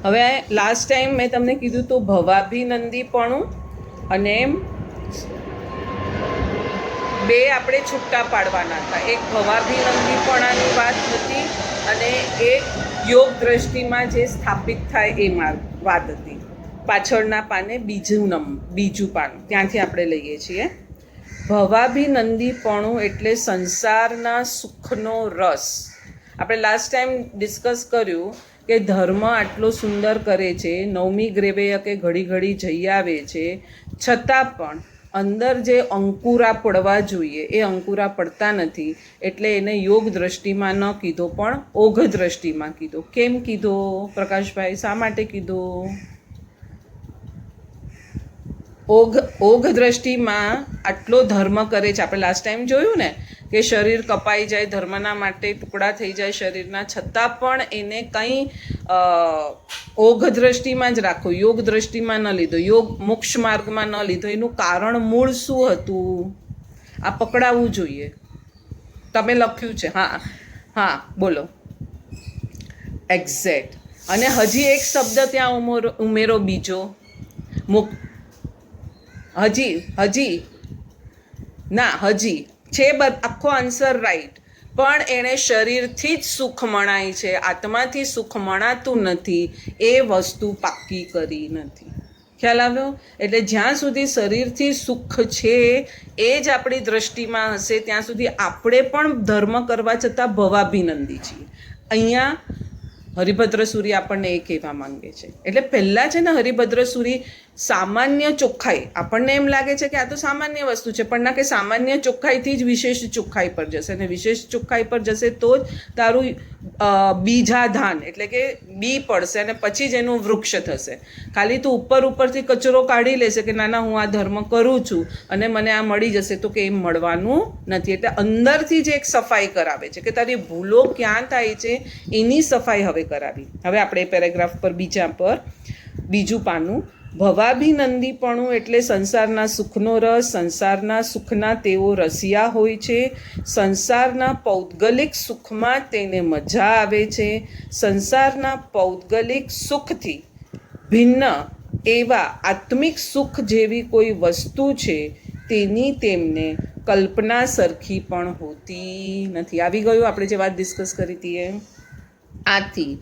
હવે last time મેં તમને કીધું તો ભવાભિનંદીપણું અને બે આપણે છૂટા પાડવાના હતા. એક ભવાભિનંદીપણાની વાત હતી અને એક યોગ દ્રષ્ટિમાં જે સ્થાપિત થાય એ વાત હતી. પાછળના પાને બીજું પાનું ત્યાંથી આપણે લઈએ છીએ. ભવાભિનંદીપણું એટલે સંસારના સુખનો રસ. આપણે લાસ્ટ ટાઈમ ડિસ્કસ કર્યું કે ધર્મ આટલો સુંદર કરે છે, નવમી ગ્રેવેય કે ઘડી ઘડી જઈ આવે છે, છતાં પણ અંદર જે અંકુરા પડવા જોઈએ એ અંકુરા પડતા નથી. એટલે એને યોગ દ્રષ્ટિમાં ન કીધો પણ ઓઘ દ્રષ્ટિમાં કીધો. કેમ કીધો પ્રકાશભાઈ, શા માટે કીધો? ઓઘ દ્રષ્ટિમાં આટલો ધર્મ કરે છે. આપણે લાસ્ટ ટાઈમ જોયું ને કે શરીર કપાઈ જાય, ધર્મના માટે ટુકડા થઈ જાય શરીરના, છતાં પણ એને કંઈ ઓઘ દ્રષ્ટિમાં જ રાખો, યોગ દ્રષ્ટિમાં ન લીધો, યોગ મોક્ષ માર્ગમાં ન લીધો. એનું કારણ મૂળ શું હતું આ પકડાવવું જોઈએ. તમે લખ્યું છે? હા હા, બોલો. એક્ઝેક્ટ. અને હજી એક શબ્દ ત્યાં ઉમેરો બીજો, હજી છે. આખો આન્સર રાઈટ, પણ એણે શરીરથી જ સુખ મણાય છે, આત્માથી સુખ મણાતું નથી. એ વસ્તુ પાક્કી કરી નથી. ખ્યાલ આવ્યો? એટલે જ્યાં સુધી શરીરથી સુખ છે એ જ આપણી દ્રષ્ટિમાં હશે ત્યાં સુધી આપણે પણ ધર્મ કરવા છતાં ભવાભિનંદી છીએ. અહીંયા હરિભદ્ર સૂરી આપણને એ કહેવા માંગે છે. એટલે પહેલાં છે ને હરિભદ્ર સૂરી સામાન્ય ચોખ્ખાઈ, આપણને એમ લાગે છે કે આ તો સામાન્ય વસ્તુ છે, પણ ના, કે સામાન્ય ચોખ્ખાઈથી જ વિશેષ ચોખ્ખાઈ પર જશે. અને વિશેષ ચોખ્ખાઈ પર જશે તો જ તારું બીજાધાન એટલે કે બી પડશે અને પછી જ એનું વૃક્ષ થશે. ખાલી તું ઉપરથી કચરો કાઢી લેશે કે ના હું આ ધર્મ કરું છું અને મને આ મળી જશે, તો કે એમ મળવાનું નથી. એટલે અંદરથી જ એક સફાઈ કરાવે છે કે તારી ભૂલો ક્યાં થાય છે એની સફાઈ હવે કરાવી. હવે આપણે પેરેગ્રાફ પર બીજું પાનું. ભવાભિનંદીપણું એટલે સંસારના સુખનો રસ. સંસારના સુખના તેઓ રસિયા હોય છે. સંસારના પૌદ્ગલિક સુખમાં તેને મજા આવે છે. સંસારના પૌદ્ગલિક સુખથી ભિન્ન એવા આત્મિક સુખ જેવી કોઈ વસ્તુ છે તેની તેમને કલ્પના સરખી પણ હોતી નથી. આવી ગયું આપણે જે વાત ડિસ્કસ કરી હતી એમ. આથી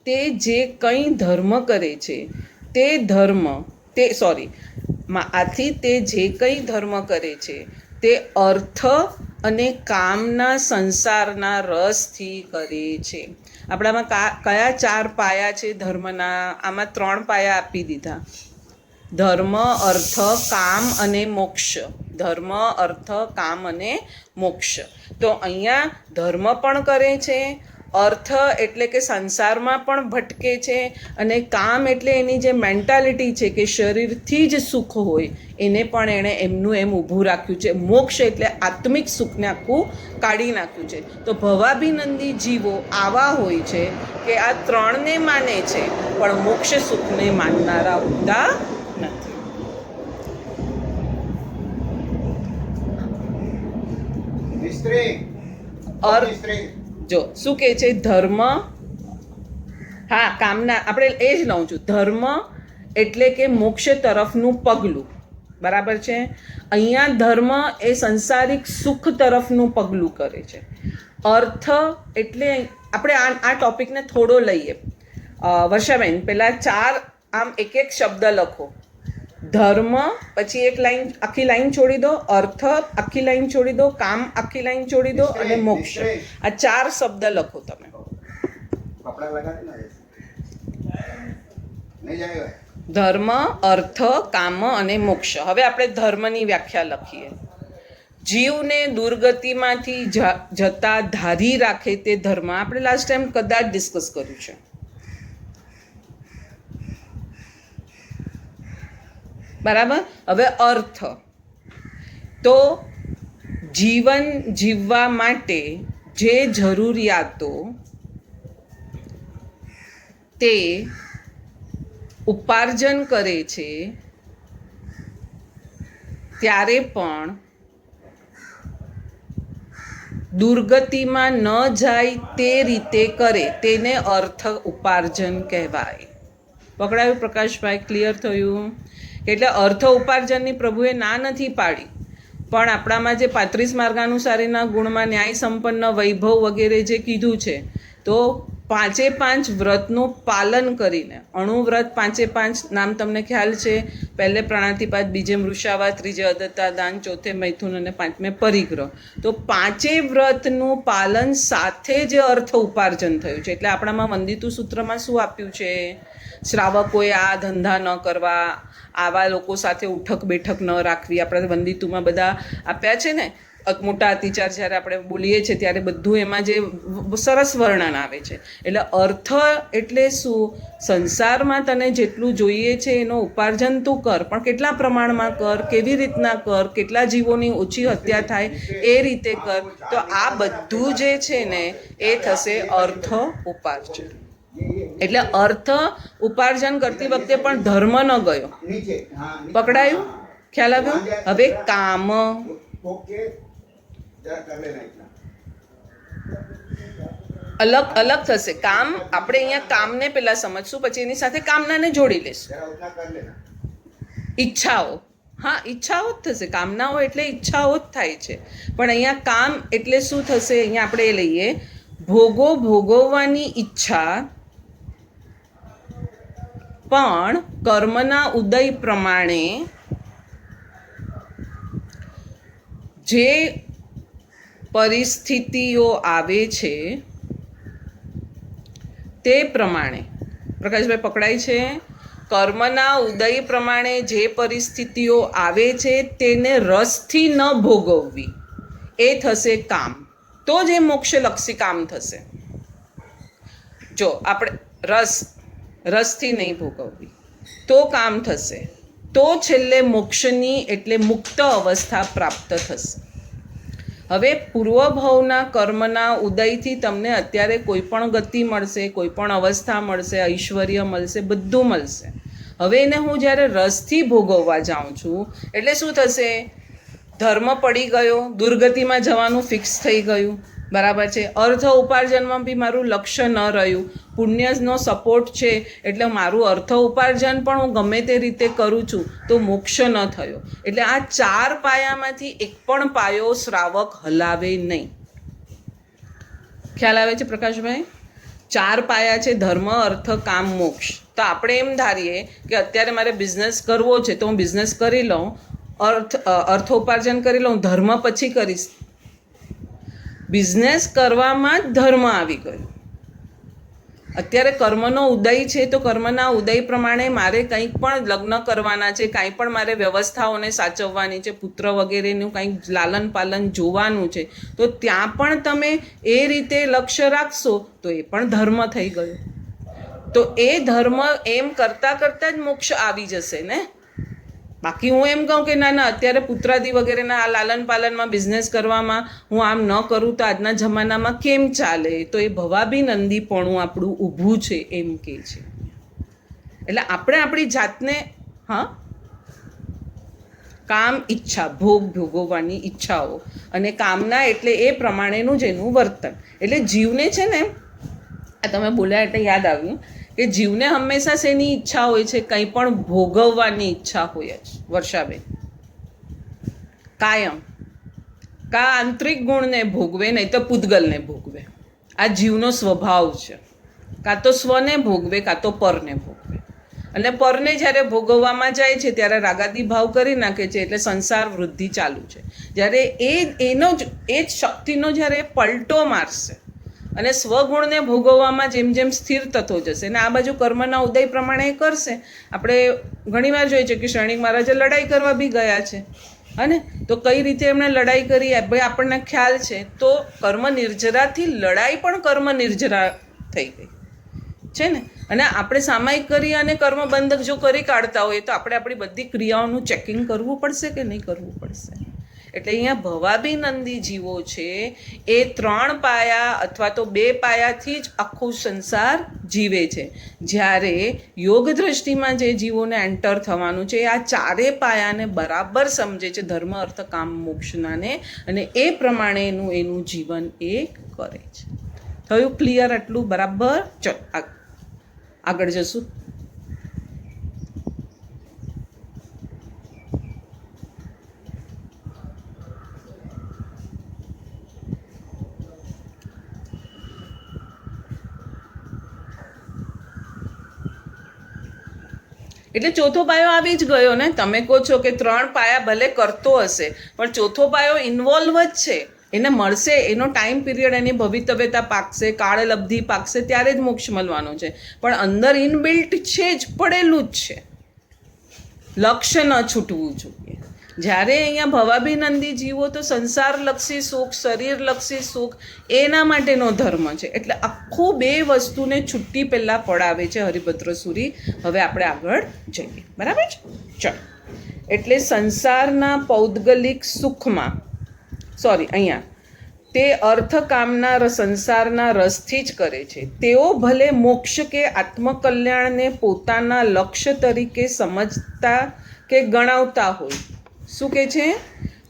તે જે કંઈ ધર્મ કરે છે આથી તે જે કંઈ ધર્મ કરે છે તે અર્થ અને કામના સંસારના રસથી કરે છે. આપણામાં કયા 4 પાયા છે ધર્મના? આમાં 3 પાયા આપી દીધા: ધર્મ, અર્થ, કામ અને મોક્ષ. ધર્મ, અર્થ, કામ અને મોક્ષ. તો અહીંયા ધર્મ પણ કરે છે, અર્થ એટલે કે સંસારમાં પણ ભટકે છે, અને કામ એટલે એની જે મેન્ટાલિટી છે કે શરીરથી જ સુખ હોય એને પણ એણે એમનું એમ ઊભું રાખ્યું છે. મોક્ષ એટલે આત્મિક સુખને આખું કાઢી નાખ્યું છે. તો ભવાભિનંદી જીવો આવા હોય છે કે આ 3ને માને છે પણ મોક્ષ સુખને માનનારા હોતા નથી. જો શું કહે છે? ધર્મ, હા, કામના, આપણે એ જ લઉં છું. ધર્મ એટલે કે મોક્ષ તરફનું પગલું, બરાબર છે. અહીંયા ધર્મ એ સંસારિક સુખ તરફનું પગલું કરે છે. અર્થ એટલે આપણે આ ટોપિકને થોડો લઈએ. વર્ષાબેન, પહેલાં 4 આમ એક શબ્દ લખો. ધર્મ, પછી એક લાઈન, આખી લાઈન છોડી દો. અર્થ આખી લાઈન છોડી દો. કામ આખી લાઈન છોડી દો. અને મોક્ષ. આ 4 શબ્દ લખો તમે. ધર્મ, અર્થ, કામ અને મોક્ષ. હવે આપણે ધર્મની વ્યાખ્યા લખીએ. જીવને દુર્ગતિમાંથી જતા ધારી રાખે તે ધર્મ. આપણે લાસ્ટ ટાઈમ કદાચ ડિસ્કસ કર્યું છે, બરાબર. હવે અર્થ તો જીવન જીવવા માટે જે જરૂરિયાતો તે ઉપાર્જન કરે છે ત્યારે પણ દુર્ગતિમાં ન જાય તે રીતે કરે તેને અર્થ ઉપાર્જન કહેવાય. પકડાયું પ્રકાશભાઈ? ક્લિયર થયું? એટલે અર્થ ઉપાર્જનની પ્રભુએ ના નથી પાડી, પણ આપણામાં જે 35 માર્ગાનુસારીના ગુણમાં ન્યાય સંપન્ન વૈભવ વગેરે જે કીધું છે, તો 5 વ્રતનું પાલન કરીને, અણુવ્રત 5 નામ તમને ખ્યાલ છે, પહેલે પ્રાણાતિપાત, બીજે મૃષાવા, ત્રીજે અદત્તા દાન, ચોથે મૈથુન અને 5મે પરિગ્રહ. તો 5 વ્રતનું પાલન સાથે જે અર્થ ઉપાર્જન થયું છે. એટલે આપણામાં વંદિતુ સૂત્રમાં શું આપ્યું છે? શ્રાવકોએ આ ધંધા ન કરવા, આવા લોકો સાથે ઉઠક બેઠક ન રાખવી. આપણે વંદિતુમાં બધા આપ્યા છે ને, મોટા અતિચાર જ્યારે આપણે બોલીએ છીએ ત્યારે બધું એમાં જે સરસ વર્ણન આવે છે. એટલે અર્થ એટલે શું? સંસારમાં તને જેટલું જોઈએ છે એનો ઉપાર્જન તું કર, પણ કેટલા પ્રમાણમાં કર, કેવી રીતના કર, કેટલા જીવોની ઓછી હત્યા થાય એ રીતે કર. તો આ બધું જે છે ને એ થશે અર્થ ઉપાર્જન. એટલે અર્થ ઉપાર્જન કરતી વખતે પણ ધર્મ ન ગયો. પકડાયું? ખ્યાલ આવ્યો? હવે કામ અલગ અલગ થશે. કામ આપણે અહીંયા કામને પહેલા સમજશું, પછી એની સાથે કામનાને જોડી લેશું. ઈચ્છાઓ, હા ઈચ્છાઓ જ થશે. કામનાઓ એટલે ઈચ્છાઓ જ થાય છે, પણ અહીંયા કામ એટલે શું થશે? અહીંયા આપણે એ લઈએ, ભોગો ભોગવવાની ઈચ્છા, પણ કર્મના ઉદય પ્રમાણે જે પરિસ્થિતિઓ આવે છે તે પ્રમાણે. પ્રકાશભાઈ પકડાય છે? કર્મના ઉદય પ્રમાણે જે પરિસ્થિતિઓ આવે છે તેને રસથી ન ભોગવવી, એ થશે કામ. તો જ એ મોક્ષલક્ષી કામ થશે. જો આપણે રસથી નહીં ભોગવવી તો કામ થશે, તો છેલ્લે મોક્ષની એટલે મુક્ત અવસ્થા પ્રાપ્ત થશે. હવે પૂર્વભવના કર્મના ઉદયથી તમને અત્યારે કોઈ પણ ગતિ મળશે, કોઈ પણ અવસ્થા મળશે, ઐશ્વર્ય મળશે, બધું મળશે. હવે એને હું જ્યારે રસથી ભોગવવા જાઉં છું એટલે શું થશે? ધર્મ પડી ગયો, દુર્ગતિમાં જવાનું ફિક્સ થઈ ગયું. બરાબર છે? અર્થ ઉપાર્જનમાં બી મારું લક્ષ્ય ન રહ્યું. પુણ્યનો સપોર્ટ છે એટલે મારું અર્થ ઉપાર્જન પણ હું ગમે તે રીતે કરું છું તો મોક્ષ ન થયો. એટલે આ 4 પાયામાંથી એક પણ પાયો શ્રાવક હલાવે નહીં. ખ્યાલ આવે છે પ્રકાશભાઈ? 4 પાયા છે, ધર્મ, અર્થ, કામ, મોક્ષ. તો આપણે એમ ધારીએ કે અત્યારે મારે બિઝનેસ કરવો છે તો હું બિઝનેસ કરી લઉં, અર્થોપાર્જન કરી લઉં, ધર્મ પછી કરીશ. બિઝનેસ કરવામાં જ ધર્મ આવી ગયો. અત્યારે કર્મનો ઉદય છે તો કર્મના ઉદય પ્રમાણે મારે કંઈક પણ લગ્ન કરવાના છે, કાંઈ પણ મારે વ્યવસ્થાઓને સાચવવાની છે, પુત્ર વગેરેનું કંઈક લાલન પાલન જોવાનું છે, તો ત્યાં પણ તમે એ રીતે લક્ષ્ય રાખશો તો એ પણ ધર્મ થઈ ગયો. તો એ ધર્મ એમ કરતાં કરતાં જ મોક્ષ આવી જશે ને. બાકી હું એમ કહું કે ના અત્યારે પુત્રાદી વગેરેના આ લાલન પાલનમાં બિઝનેસ કરવામાં હું આમ ન કરું તો આજના જમાનામાં કેમ ચાલે? તો એ ભવાભી નંદીપણું આપણું ઊભું છે એમ કે છે. એટલે આપણે આપણી જાતને કામ, ઈચ્છા, ભોગવવાની ઈચ્છાઓ અને કામના એટલે એ પ્રમાણેનું જ એનું વર્તન. એટલે જીવને છે ને, આ તમે બોલ્યા એટલે યાદ આવ્યું કે જીવને હંમેશા શેની ઈચ્છા હોય છે? કંઈ પણ ભોગવવાની ઈચ્છા હોય જ. વર્ષાબેન, કાયમ કા આંતરિક ગુણને ભોગવે, નહીં તો પૂતગલને ભોગવે. આ જીવનો સ્વભાવ છે. કાં તો સ્વને ભોગવે, કાં તો પરને ભોગવે. અને પરને જ્યારે ભોગવવામાં જાય છે ત્યારે રાગાદી ભાવ કરી નાખે છે, એટલે સંસાર વૃદ્ધિ ચાલુ છે. જ્યારે એ જ શક્તિનો જ્યારે પલટો મારશે અને સ્વગુણને ભોગવવામાં જેમ જેમ સ્થિર થતો જશે ને આ બાજુ કર્મના ઉદય પ્રમાણે એ કરશે. આપણે ઘણીવાર જોઈએ છે કે શ્રેણિક મહારાજે લડાઈ કરવા બી ગયા છે, અને તો કઈ રીતે એમણે લડાઈ કરી ભાઈ આપણને ખ્યાલ છે. તો કર્મ નિર્જરાથી લડાઈ પણ કર્મ નિર્જરા થઈ ગઈ છે ને. અને આપણે સામાયિક કરી અને કર્મ બંધક જો કરી કાઢતા હોય તો આપણે આપણી બધી ક્રિયાઓનું ચેકિંગ કરવું પડશે કે નહીં કરવું પડશે? એટલે અહીંયા ભવાભી નંદી જીવો છે એ 3 પાયા અથવા તો 2 પાયાથી જ આખું સંસાર જીવે છે. જ્યારે યોગ દ્રષ્ટિમાં જે જીવોને એન્ટર થવાનું છે આ 4 પાયાને બરાબર સમજે છે, ધર્મ, અર્થ, કામ, મોક્ષનાને, અને એ પ્રમાણેનું એનું જીવન એ કરે છે. થયું ક્લિયર? આટલું બરાબર? ચલ આગળ જશું. એટલે ચોથો પાયો આવી જ ગયો ને. તમે કહો છો કે 3 પાયા ભલે કરતો હશે પણ ચોથો પાયો ઇન્વોલ્વ જ છે. એને મળશે, એનો ટાઈમ પીરિયડ, એની ભવિતવ્યતા પાકશે, કાળલબ્ધિ પાકશે ત્યારે જ મોક્ષ મળવાનો છે. પણ અંદર ઇનબિલ્ટ છે જ, પડેલું જ છે. લક્ષ્ય ન છૂટવું જોઈએ. જ્યારે અહીંયા ભવાભિનંદી જીવો તો સંસારલક્ષી સુખ, શરીરલક્ષી સુખ એના માટેનો ધર્મ છે. એટલે આખું 2 વસ્તુને છૂટી પહેલાં પડાવે છે હરિભદ્ર સુરી. હવે આપણે આગળ જઈએ, બરાબર છે? ચલો, એટલે સંસારના પૌદ્ગલિક સુખમાં અહીંયા તે અર્થકામના સંસારના રસથી જ કરે છે. તેઓ ભલે મોક્ષ કે આત્મકલ્યાણને પોતાના લક્ષ્ય તરીકે સમજતા કે ગણાવતા હોય. શું કહે છે?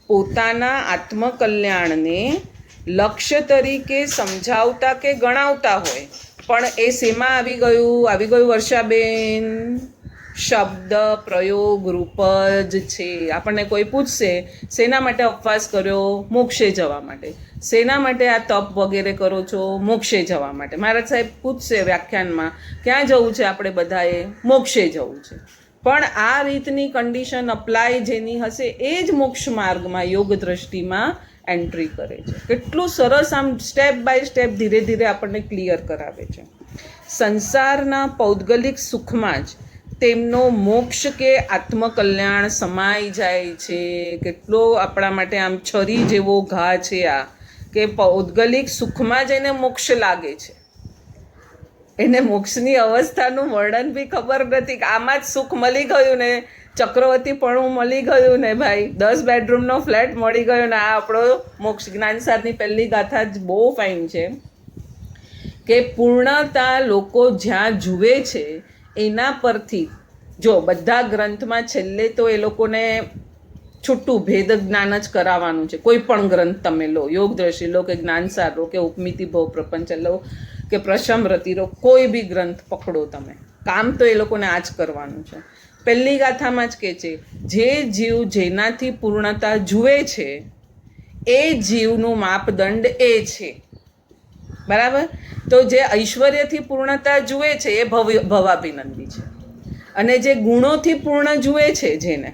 પોતાના આત્મકલ્યાણને લક્ષ્ય તરીકે સમજાવતા કે ગણાવતા હોય. પણ એ શેમાં આવી ગયું વર્ષાબેન? શબ્દ પ્રયોગ રૂપ જ છે. આપણને કોઈ પૂછશે શેના માટે ઉપવાસ કર્યો? મોક્ષે જવા માટે. શેના માટે આ તપ વગેરે કરો છો? મોક્ષે જવા માટે. મહારાજ સાહેબ પૂછશે વ્યાખ્યાનમાં, ક્યાં જવું છે આપણે બધાએ? મોક્ષે જવું છે. પણ આ રીતની કન્ડિશન અપ્લાય જેની હશે એ જ મોક્ષ માર્ગમાં યોગ દ્રષ્ટિમાં એન્ટ્રી કરે છે. કેટલું સરસ આમ સ્ટેપ બાય સ્ટેપ ધીરે ધીરે આપણને ક્લિયર કરાવે છે. સંસારના પૌદ્ગલિક સુખમાં જ તેમનો મોક્ષ કે આત્મકલ્યાણ સમાઈ જાય છે. કેટલો આપણા માટે આમ છરી જેવો ઘા છે આ, કે પૌદ્ગલિક સુખમાં જ એને મોક્ષ લાગે છે. એને મોક્ષની અવસ્થાનું વર્ણન બી ખબર નથી કે આમાં જ સુખ મળી ગયું ને, ચક્રવર્તીપણું મળી ગયું ને ભાઈ, 10 બેડરૂમનો ફ્લેટ મળી ગયો ને. આ આપણો મોક્ષ. જ્ઞાનસારની પહેલી ગાથા જ બહુ ફાઇન છે કે પૂર્ણતા લોકો જ્યાં જુએ છે એના પરથી, જો બધા ગ્રંથમાં છેલ્લે તો એ લોકોને છૂટું ભેદ જ્ઞાન જ કરાવવાનું છે. કોઈ પણ ગ્રંથ તમે લો, યોગ દ્રષ્ટિ લો કે જ્ઞાનસાર લો કે ઉપમિતિ ભવ પ્રપંચ લો કે પ્રશમરતિ લો, કોઈ બી ગ્રંથ પકડો તમે, કામ તો એ લોકોને આ જ કરવાનું છે. પહેલી ગાથામાં જ કહે છે, જે જીવ જેનાથી પૂર્ણતા જુએ છે એ જીવનું માપદંડ એ છે. બરાબર? તો જે ઐશ્વર્યથી પૂર્ણતા જુએ છે એ ભવાભિનંદી છે. અને જે ગુણોથી પૂર્ણ જુએ છે, જેને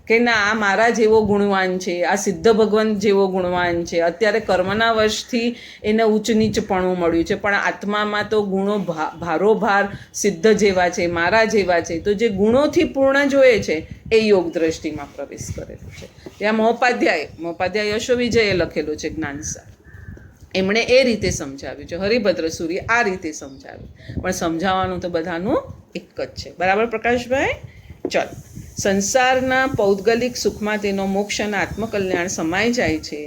કે ના આ મારા જેવો ગુણવાન છે, આ સિદ્ધ ભગવંત જેવો ગુણવાન છે, અત્યારે કર્મના વશથી એને ઊંચ નીચપણું મળ્યું છે, પણ આત્મામાં તો ગુણો ભારોભાર સિદ્ધ જેવા છે, મારા જેવા છે. તો જે ગુણોથી પૂર્ણ જોઈએ છે એ યોગ દ્રષ્ટિમાં પ્રવેશ કરેલો છે. ત્યાં મહોપાધ્યાય યશોવિજયે લખેલું છે જ્ઞાનસાર. એમણે એ રીતે સમજાવ્યું છે. હરિભદ્ર સુરી આ રીતે સમજાવ્યું. પણ સમજાવવાનું તો બધાનું એક જ છે. બરાબર પ્રકાશભાઈ? ચલો, સંસારના પૌદ્ગલિક સુખમાં તેનો મોક્ષ અને આત્મકલ્યાણ સમાઈ જાય છે.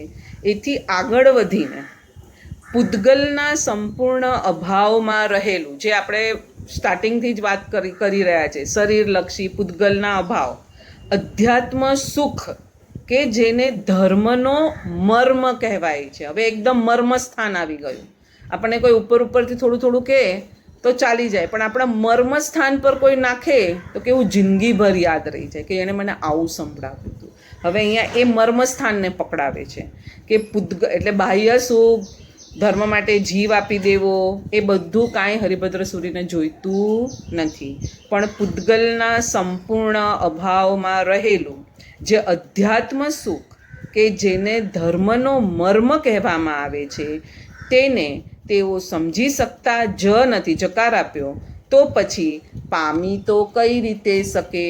એથી આગળ વધીને પૂતગલના સંપૂર્ણ અભાવમાં રહેલું, જે આપણે સ્ટાર્ટિંગથી જ વાત કરી રહ્યા છે, શરીરલક્ષી પૂતગલના અભાવ, અધ્યાત્મ સુખ કે જેને ધર્મનો મર્મ કહેવાય છે. હવે એકદમ મર્મ સ્થાન આવી ગયું. આપણને કોઈ ઉપરથી થોડું કહે તો ચાલી જાય, પણ આપણા મર્મ સ્થાન પર કોઈ નાખે તો કેવું જિંદગીભર યાદ રહી જાય કે એણે મને આવું સંભળાવ્યું હતું. હવે અહીંયા એ મર્મ સ્થાનને પકડાવે છે કે એટલે બાહ્ય સુખ, ધર્મ માટે જીવ આપી દેવો, એ બધું કાંઈ હરિભદ્ર સુરીને જોઈતું નથી. પણ પૂતગલના સંપૂર્ણ અભાવમાં રહેલું જે અધ્યાત્મ સુખ કે જેને ધર્મનો મર્મ કહેવામાં આવે છે તેને તેઓ સમજી શકતા જ નથી. જકાર આપ્યો તો પછી પામી તો કઈ રીતે શકે?